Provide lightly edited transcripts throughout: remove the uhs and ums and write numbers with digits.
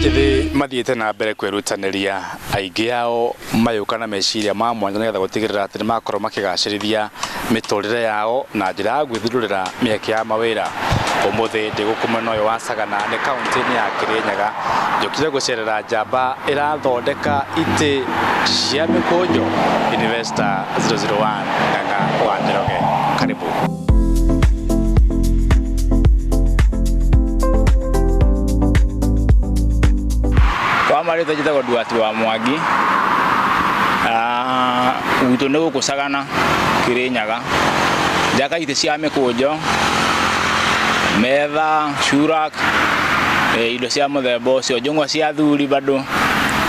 ithi mathiete na mbere kwirutaniria aingi yao mayuka na meciria ma mwanya nigetha gutigirira ati makorwo makigacirithia miturire yao na njira ya gwithururira mieke ya mawira. Umuthi ndi gukumana uyu wa Sagana ni kaunti-ini ya Kirinyaga njukire gucerera njamba irathondeka iti cia mikunjo Investor 001 Ng'ang'a wa Njoroge. Karibu. Kwa marita jitagwo Duati wa Mwangi uto ne guku Sagana Kirinyaga jaka ite cia mikunjo metha shurak indo cia muthemba ucio njungwa cia thuri bado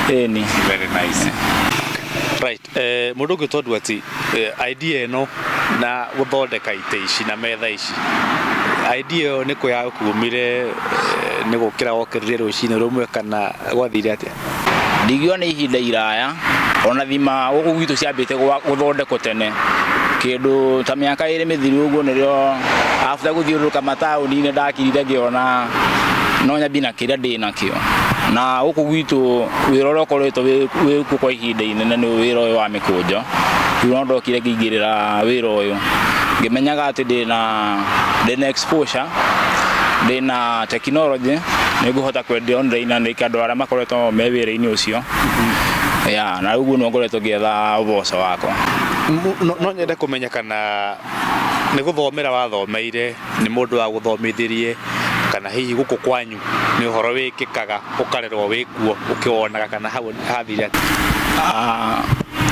ni very nice. Right, mundu ngitwa Duati, idea eno na guthondeka ite ici na metha ici, idea ni kuya kumire ni gukira okirire rucini rumwe kana gwathire atia? Ndigio ni ihinda iraya ona thima guku gwitu ciambite guthondeko tene kindu ta miaka iri mithiru uguo nirio after guthiuruka matauni-ini ndakirire ngiona no nyambina kiria ndina kio na guku gwitu wira uria ukoretwo wi kwa ihinda inene ni wira uyu wa mikunjo. Riu ndokire ngingirira wira uyu ngimenyaga ati ndina exposure, ndina technology niguhota kwendia online na ikandu aria makoretwo me wira-ini ucio ya na uguo no ngoretwo ngietha uboco wakwa. No nyende kumenya kana ni guthomera wathomeire ni mundu wa guthomithirie kana hihi guku kwanyu ni uhoro wikikaga ukarerwo wikuo ukionaga kana hau hathire?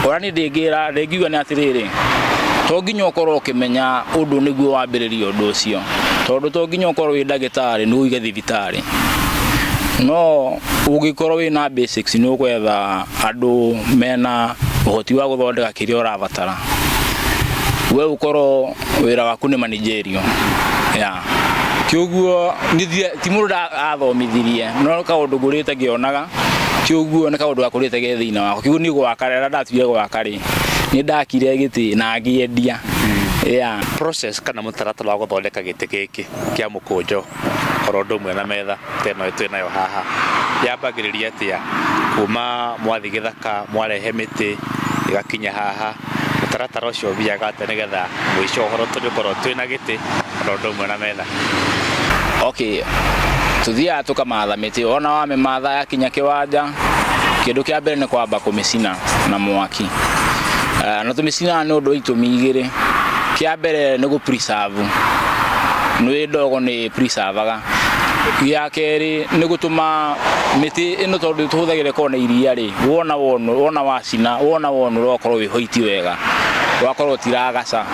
Orani ndengiuga ni atiriri to nginya ukorwo ukimenya undu niguo wambiriria undu ucio, tondu to nginya ukorwo wi ndagitari ni uige thibitari, no ugikorwo wi na basics ni ukwetha andu mena uhoti wa guthondeka kiria urabatara. We ukorwo wira waku ni managerial ya kioguo ti mundu athomithirie no kaundu ngurite ngionaga kioguo ni kaundu gakurite ge thiina wako kioguo ni gwakarera ndatwire gwakari ni ndakire giti na ngiendia ya process kana mutaratara wa guthondeka giti giki kia mukunjo orondo mwe na metha teno itu nayo haha yambagiriria atia kuma mwathi githaka mwarehe miti igakinya haha mutaratara ucio biaga ate nigetha mwisho horo tugikorwo twina giti orondo mwe na metha? Okay, tuthia tukamatha miti ona wa mematha yakinya kiwanja kindu kia mbere ni kwamba kumicina na mwaki na tumicina ni undu itumi igiri. Kia mbere ni gu preserve ni ndogo ni preservaga. Ya keri ni gutuma miti ino tondu tuhuthagire kona iria ri wona wacina wona rokorwo wi hoiti wega wakorwo tiragaca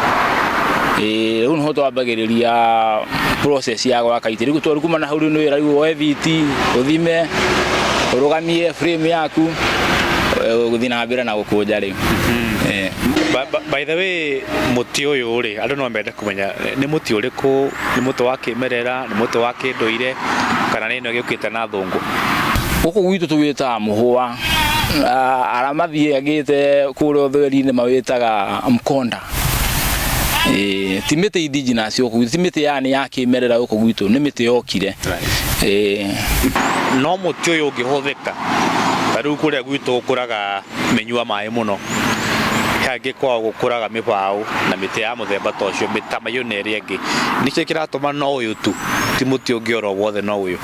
riu no twambagiriria process ya gwaka ite riu twaru kuma na hau ni wira riu oe viti uthime urugamie frame yaku guthina mbere na gukunja riu. By the way, muti uyu ri andu no mende kumenya ni muti uriku, ni muti wa kimerera, ni muti wa kinduire kana ni no giukite na thungu? Guku gwitu tuwita muhua aramathie agite kurio thweri-ini mawitaga mkonda. Ti miti indigenous guku, ti miti yani ya kimerera guku gwitu, ni miti yokire. No muti uyu ungihuthika riu kuria gwitu ukuraga menyua mai muno hangi kwa gukuraga mibao na miti ya muthemba ta ucio mitamayo na iri ingi nicio kiratuma no uyu tu ti muti ungioro wothe no uyu?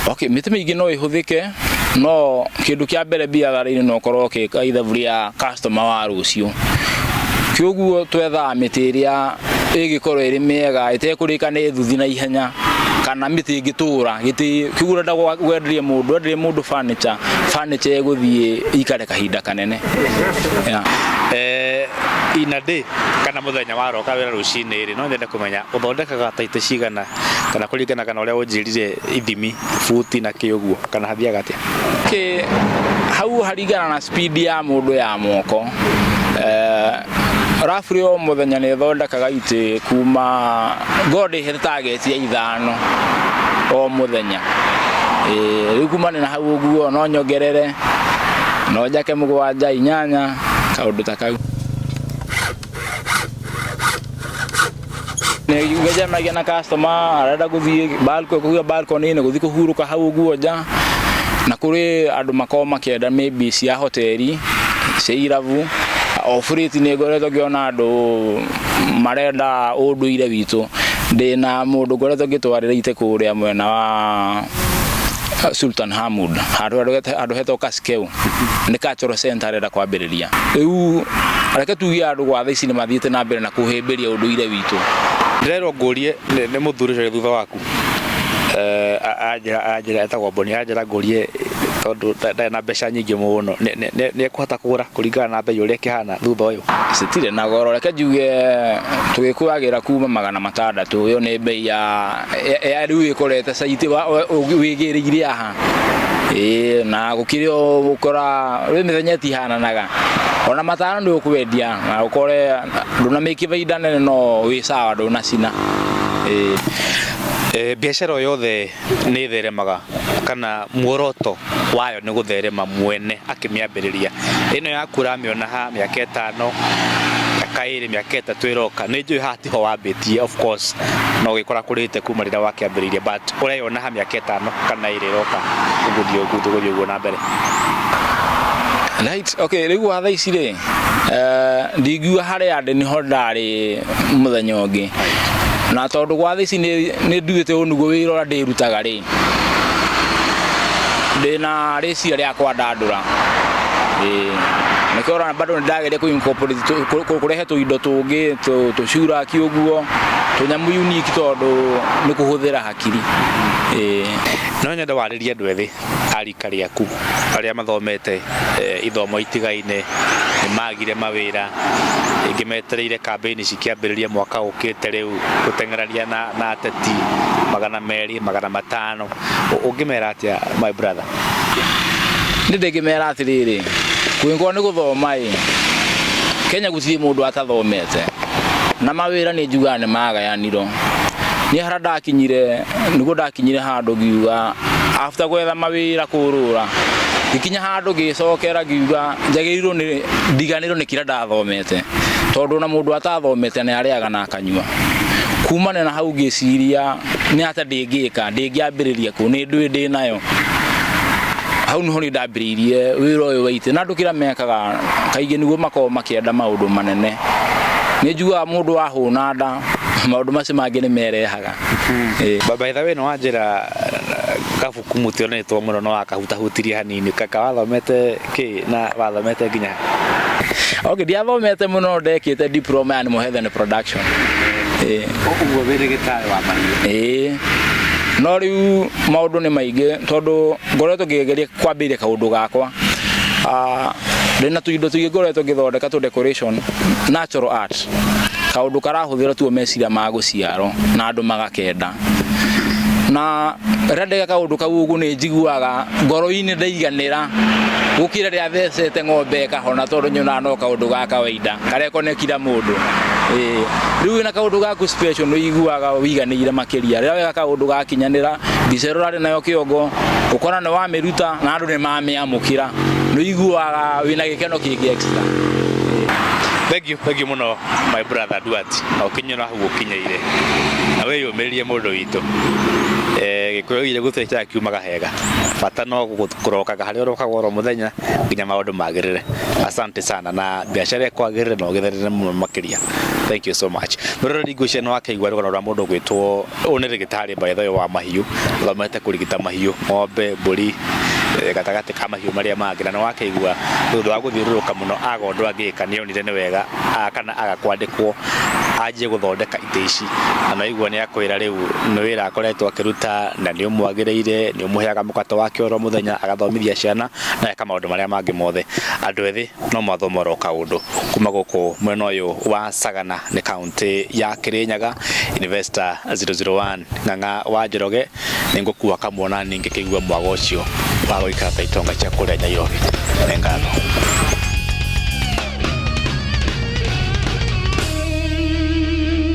Okay, miti mingi no ihuthike no kindu kia mbere biathara-ini no korwo kaithaburia customer wa rucio kioguo twetha miti iria igikorwo iri miega itekurika ni thuthi na ihenya kana miti ingitura giti kigura nda gwenderia mundu furniture eguthie ikare kahinda kanene ya in a day kana muthenya waroka wira rucini ri no nyende kumenya uthondekaga ta ite cigana kana kuringana kana uria unjirire ithimi futi na kioguo kana hathiaga atia? Hau haringana na speed ya mundu ya moko. Roughly o muthenya ni thondekaga ite kuma godi he target ya 5 o muthenya. Riu kuma na hau uguo no nyongerere no njake 7 8 kaundu ta kau. ngeja magia na customer arenda guthie balcony ne guthie kuhuruka hau guo nja na kuri andu makoma kienda maybe cia hoteli cia iravu ofuriti ne goretwo giona andu marenda unduire witu ndina mundu goretwo gitwarira ite kuria mwena wa Sultan Hamud andu hetwo Kaskeu ni cultural center arenda kwambiriria riu areke tugie andu gwa thaici ni mathiite na mbere na kuhimbiria unduire witu ndirero ngurie ni muthuri cio thutha waku ajira etagwo Boni ajira ngurie tondu na mbeca nyingi muno ni ekuhota kugura kuringana na bei uria kihana thutha uyu citire na goro reke njuge tugikuagira kuma 600 yo ni bei ya riu ikorete saiti wigiriire aha na gukirio ukora ri mithenya tihananaga ona matano ndi ukwendia na ukore nduna make baida nene no wi sawa nduna cina biashara yothe ni theremaga kana muoroto wayo ni gutherema mwene akimiambiriria ino yakura miona ha miaka 5 kairi miaka 3 iroka ni njui hatiho wambitie of course no gikora kurite kuma rira wakiambiriria but ureyona ha miaka 5 kana iroka uguthio na mbere. Right, okay, riu watha ici ri ndigua hari ande ni hodari muthenya ungi na tondu gwatha ici ni nduite unugo wira ura ndirutaga ri ndina ricira riakwa ndandura nikora bado ndageria ku incorporate kurehe tu indo tungi tucura ki uguo tunyamu unique tondu ni kuhuthira hakiri no nyenda waririe andu ethi arika riaku aria mathomete ithomo itigaine ni magire mawira ingi metereire campaign cikiambiriria mwaka ukite riu gutengerania na ateti 200 500 ungimera atia my brother ndingimera atiriri kwingwa ni guthoma Kenya guthii mundu atathomete na mawira ni njuga ni magayaniro ni harada kinyire niguo ndakinyire handu giuga after gwetha mawira kurura ikinya handu gicokera giuga njagirirwo ni ndiganirwo ni kira ndathomete tondu na mundu atathomete ni ariaga na akanyua kumana na hau giciria ni ata ndingiambiriria ku ni ndui ndi nayo hau niho ni ndambiririe wira uyu waite na ndukira mekaga kaige niguo makoma makienda maundu manene ni njua mundu wahuna nda maundu macio mangi ni merehaga by the way no wanjira kabuku mutionetwo muno no akahutahutirie hanini kaka wathomete ki na wathomete nginya okay ndiathomete muno ndekite diploma ya animal health and production uguo wiri gitari wa mahiu no riu maundu ni maingi tondu ngoretwo ngigeria kwambiria kaundu gakwa ndina tuindo tuigoretwo ngithondeka tu decoration natural art kaundu karahuthira tu meciria ma guciaro na andu magakenda na rende kaundu kau ugu ni njiguaga ngoro-ini ndaiganira gukira ria thecete ng'ombe kahona tondu nyona no kaundu ga kawaida kareko ne kila mundu riu na kaundu gaku special no iguaga wiganire makiria ria wega kaundu gakinyanira bicerora nayo kiongo ukora ne wa miruta na andu ni mamiamukira no iguaga wina gikeno kingi extra. Thank you muno my brother Duati na ukinyira hu ukinyeire na we yumiririe mundu witu gikuyo ile gutecha kiumaga hega bata no kurokaga hari uroka goro muthenya nginya maundu magirire. Asante sana na biashara kwagirire no githerere muno makiria. Thank you so much. Murori gucia no akaigwa rwa mundu gwitwo unire gitari by the way wa mahiu thomete kurigita mahiu ng'ombe mburi gatagati kama hiu maria mangira no akaigwa thutha wa guthiururuka muno agondu angika nionire ni wega kana agakwandikwo aje guthondeka ite ici na igwa ni akwira riu no wira akoretwo akiruta na ni umwagiriire ni umuheaga mukato wake oro muthenya agathomithia ciana na eka maundu maria mangi mothe andu ethi no mathomoro kaundu kuma guku mwena uyu wa Sagana ni county ya Kirinyaga Investor 001 ng'ang'a wa Njoroge ningukuwa kamwona ningi kigwa mwago ucio wa goikara Itonga cia kuria Nairobi. Ngatho.